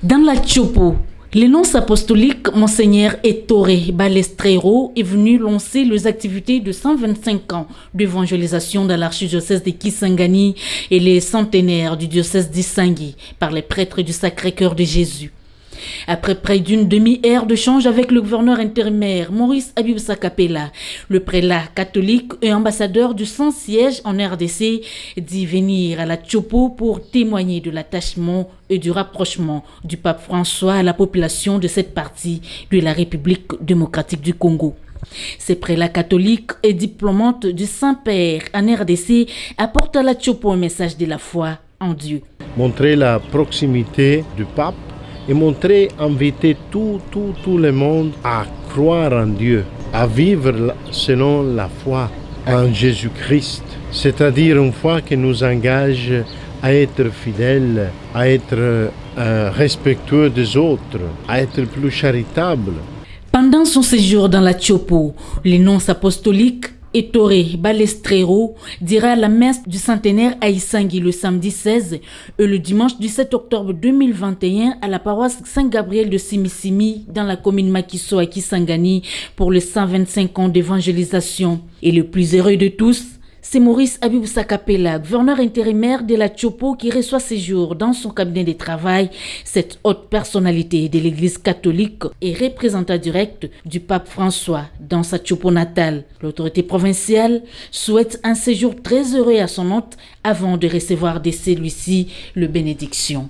Dans la Tchopo, l'énonce apostolique Monseigneur Ettore Balestrero est venu lancer les activités de 125 ans d'évangélisation dans l'archidiocèse de Kisangani et les centenaires du diocèse d'Issangui par les prêtres du Sacré-Cœur de Jésus. Après près d'une demi-heure d'échange avec le gouverneur intérimaire Maurice Abiboussa Kapela, le prélat catholique et ambassadeur du Saint-Siège en RDC dit venir à la Tchopo pour témoigner de l'attachement et du rapprochement du pape François à la population de cette partie de la République démocratique du Congo. Ces prélats catholiques et diplomates du Saint-Père en RDC apportent à la Tchopo un message de la foi en Dieu. Montrer la proximité du pape et inviter tout le monde à croire en Dieu, à vivre selon la foi en Jésus-Christ. C'est-à-dire une foi qui nous engage à être fidèles, à être respectueux des autres, à être plus charitables. Pendant son séjour dans la Tchopo, l'énonce apostolique Ettore Balestrero dira la messe du centenaire à Issangui le samedi 16 et le dimanche 17 octobre 2021 à la paroisse Saint-Gabriel de Simisimi dans la commune Makiso à Kisangani pour les 125 ans d'évangélisation. Et le plus heureux de tous, c'est Maurice Abiboussa Kapela, gouverneur intérimaire de la Tchopo, qui reçoit ces jours dans son cabinet de travail cette haute personnalité de l'Église catholique et représentant direct du pape François dans sa Tchopo natale. L'autorité provinciale souhaite un séjour très heureux à son hôte avant de recevoir de celui-ci le bénédiction.